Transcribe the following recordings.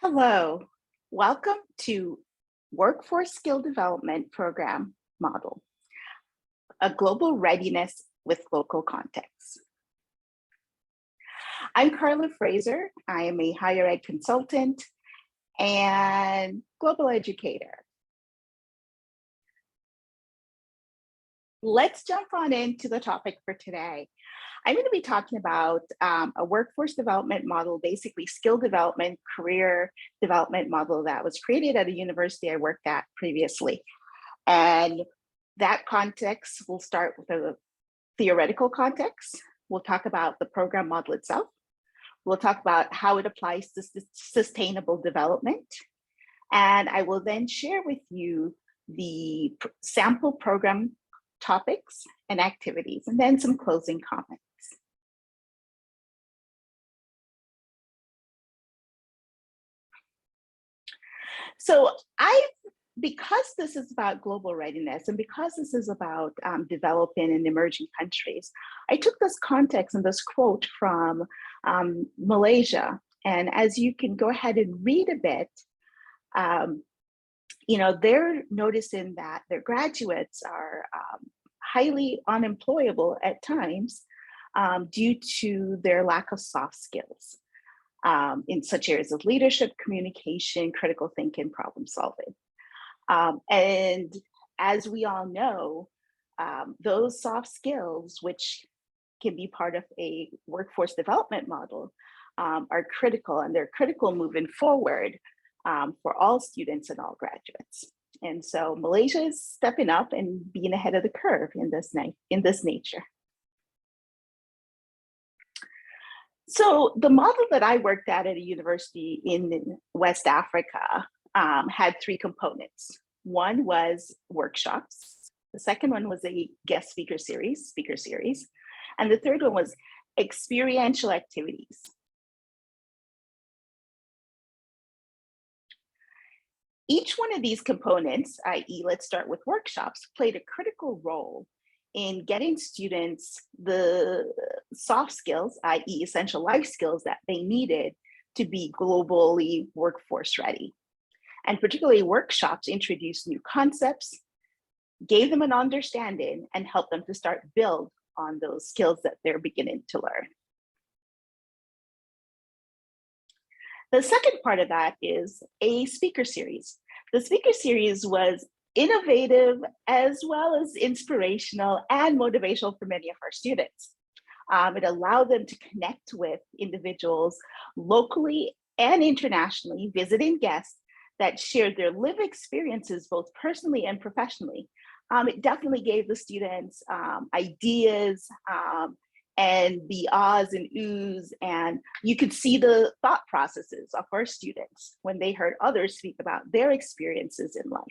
Hello, welcome to Workforce Skill Development Program Model, a global readiness with local context. I'm Karla Fraser. I am a higher ed consultant and global educator. Let's jump on into the topic for today. I'm going to be talking about a workforce development model, basically skill development, career development model that was created at a university I worked at previously. And that context, we'll start with a theoretical context. We'll talk about the program model itself. We'll talk about how it applies to sustainable development. And I will then share with you the sample program topics and activities, and then some closing comments. So because this is about global readiness and because this is about developing and emerging countries, I took this context and this quote from Malaysia. And as you can go ahead and read a bit, they're noticing that their graduates are highly unemployable at times due to their lack of soft skills in such areas of leadership, communication, critical thinking, problem solving. And as we all know, those soft skills, which can be part of a workforce development model, are critical, and they're critical moving forward for all students and all graduates. And so Malaysia is stepping up and being ahead of the curve in this nature. So the model that I worked at a university in West Africa had three components. One was workshops. The second one was a guest speaker series. And the third one was experiential activities. Each one of these components, i.e., let's start with workshops, played a critical role in getting students the soft skills, i.e., essential life skills that they needed to be globally workforce ready. And particularly workshops introduced new concepts, gave them an understanding, and helped them to start build on those skills that they're beginning to learn. The second part of that is a speaker series. The speaker series was innovative as well as inspirational and motivational for many of our students. It allowed them to connect with individuals locally and internationally, visiting guests that shared their lived experiences both personally and professionally. It definitely gave the students ideas and the ahs and oohs, and you could see the thought processes of our students when they heard others speak about their experiences in life.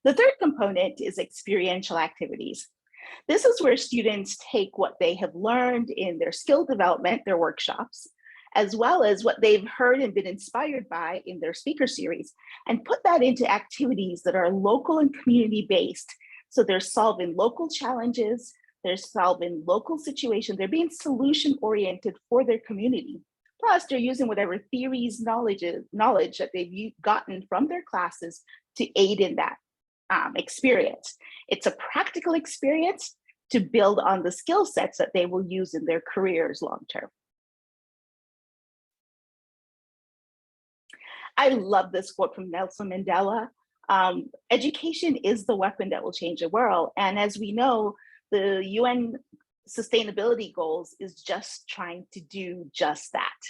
The third component is experiential activities. This is where students take what they have learned in their skill development, their workshops, as well as what they've heard and been inspired by in their speaker series, and put that into activities that are local and community-based. So they're solving local challenges, they're solving local situations, they're being solution-oriented for their community. Plus, they're using whatever theories, knowledge that they've gotten from their classes to aid in that experience. It's a practical experience to build on the skill sets that they will use in their careers long-term. I love this quote from Nelson Mandela. Education is the weapon that will change the world. And as we know, the UN sustainability goals is just trying to do just that.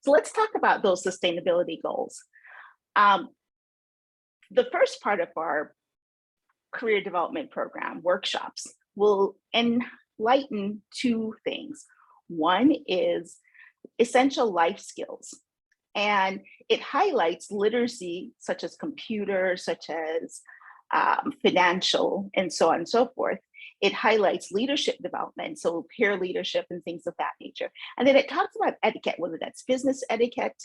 So let's talk about those sustainability goals. The first part of our career development program, workshops, will enlighten two things. One is essential life skills. And it highlights literacy, such as computer, such as financial, and so on and so forth. It highlights leadership development, so peer leadership and things of that nature. And then it talks about etiquette, whether that's business etiquette,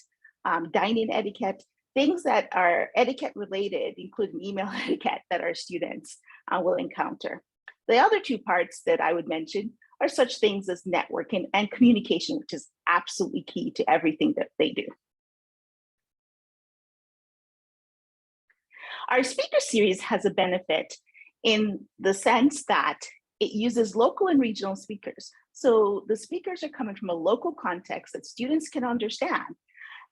dining etiquette, things that are etiquette related, including email etiquette that our students will encounter. The other two parts that I would mention are such things as networking and communication, which is absolutely key to everything that they do. Our speaker series has a benefit in the sense that it uses local and regional speakers. So the speakers are coming from a local context that students can understand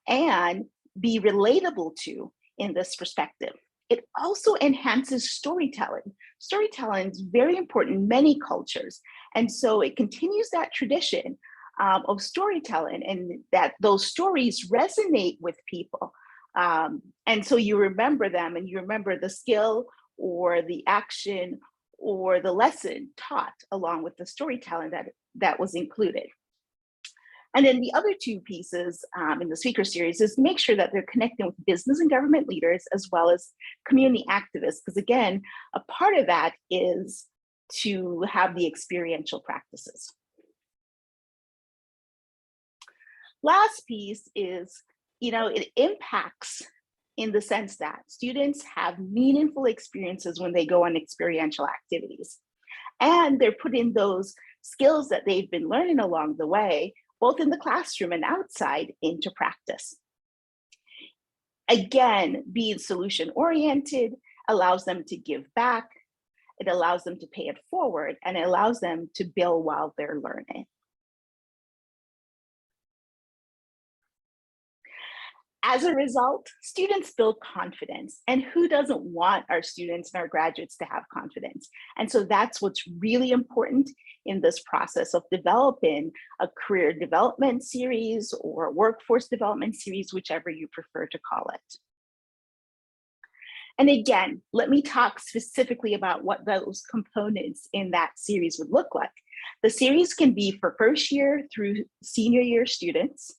and be relatable to in this perspective. It also enhances storytelling. Storytelling is very important in many cultures. And so it continues that tradition of storytelling, and that those stories resonate with people. And so you remember them, and you remember the skill or the action or the lesson taught along with the storytelling that was included. And then the other two pieces in the speaker series is make sure that they're connecting with business and government leaders as well as community activists, because again, a part of that is to have the experiential practices. Last piece is, it impacts in the sense that students have meaningful experiences when they go on experiential activities. And they're putting those skills that they've been learning along the way, both in the classroom and outside, into practice. Again, being solution-oriented allows them to give back, it allows them to pay it forward, and it allows them to build while they're learning. As a result, students build confidence, and who doesn't want our students and our graduates to have confidence? And so that's what's really important in this process of developing a career development series or workforce development series, whichever you prefer to call it. And again, let me talk specifically about what those components in that series would look like. The series can be for first year through senior year students.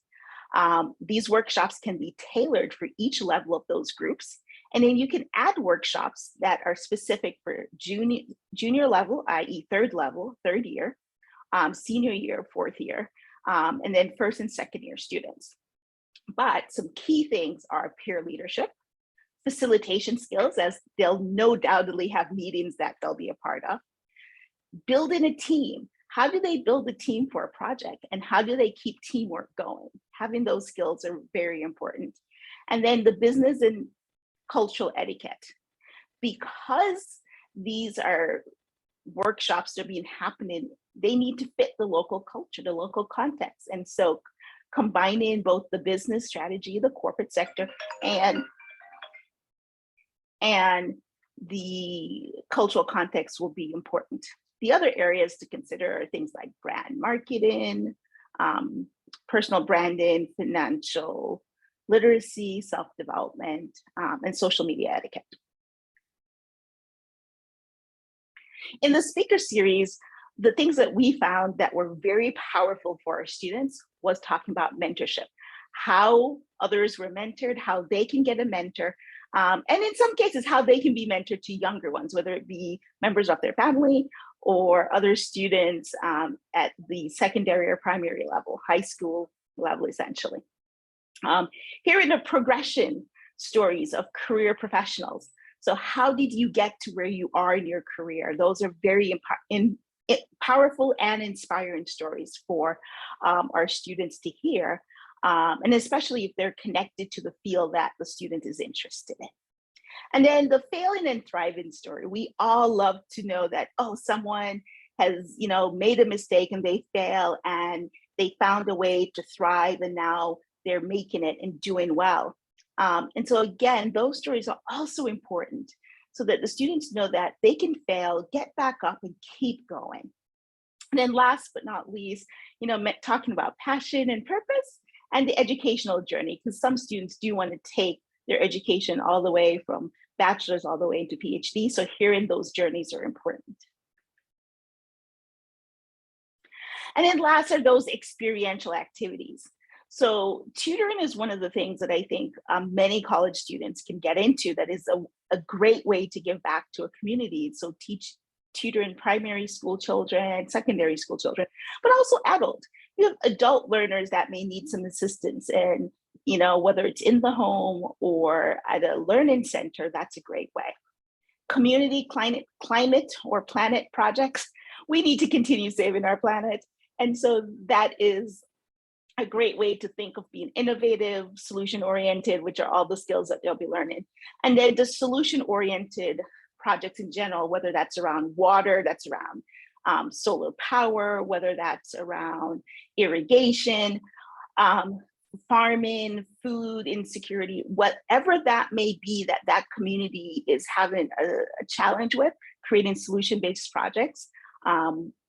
These workshops can be tailored for each level of those groups. And then you can add workshops that are specific for junior level, i.e. third level, third year, senior year, fourth year, and then first and second year students. But some key things are peer leadership, facilitation skills, as they'll no doubtedly have meetings that they'll be a part of, building a team. How do they build a team for a project, and how do they keep teamwork going? Having those skills are very important. And then the business and cultural etiquette. Because these are workshops that are being happening, they need to fit the local culture, the local context. And so combining both the business strategy, the corporate sector, and the cultural context will be important. The other areas to consider are things like brand marketing, personal branding, financial literacy, self-development, and social media etiquette. In the speaker series, the things that we found that were very powerful for our students was talking about mentorship, how others were mentored, how they can get a mentor, and in some cases, how they can be mentored to younger ones, whether it be members of their family or other students at the secondary or primary level, high school level, essentially. Hearing the progression stories of career professionals. So how did you get to where you are in your career? Those are very powerful and inspiring stories for our students to hear, and especially if they're connected to the field that the student is interested in. And then the failing and thriving story. We all love to know that, oh, someone has, made a mistake and they fail and they found a way to thrive and now they're making it and doing well. And so again, those stories are also important so that the students know that they can fail, get back up and keep going. And then last but not least, talking about passion and purpose and the educational journey, because some students do want to take their education all the way from bachelor's all the way into PhD. So hearing those journeys are important. And then last are those experiential activities. So tutoring is one of the things that I think many college students can get into that is a great way to give back to a community. So tutoring primary school children, secondary school children, but also adult. You have adult learners that may need some assistance, and whether it's in the home or at a learning center, that's a great way. Community climate or planet projects. we need to continue saving our planet. And so that is a great way to think of being innovative, solution-oriented, which are all the skills that they'll be learning. And then the solution-oriented projects in general, whether that's around water, that's around solar power, whether that's around irrigation, farming, food insecurity, whatever that may be that that community is having a challenge with, creating solution-based projects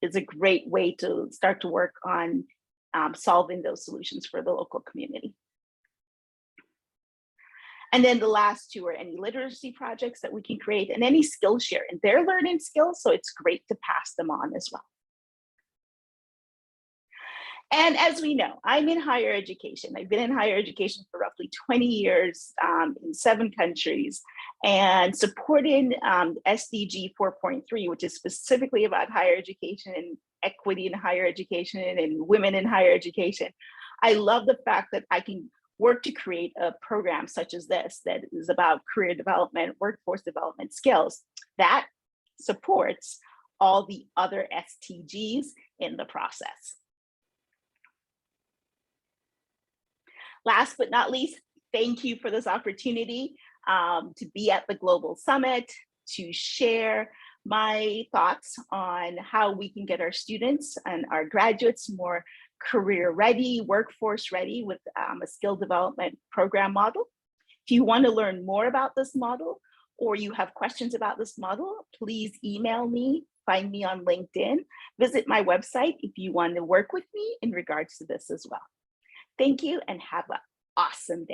is a great way to start to work on solving those solutions for the local community. And then the last two are any literacy projects that we can create and any skill sharing. They're learning skills, so it's great to pass them on as well. And as we know, I'm in higher education. I've been in higher education for roughly 20 years in 7 countries, and supporting SDG 4.3, which is specifically about higher education and equity in higher education and women in higher education. I love the fact that I can work to create a program such as this that is about career development, workforce development skills that supports all the other SDGs in the process. Last but not least, thank you for this opportunity to be at the Global Summit, to share my thoughts on how we can get our students and our graduates more career ready, workforce ready with a skill development program model. If you want to learn more about this model or you have questions about this model, please email me, find me on LinkedIn, visit my website if you want to work with me in regards to this as well. Thank you and have an awesome day.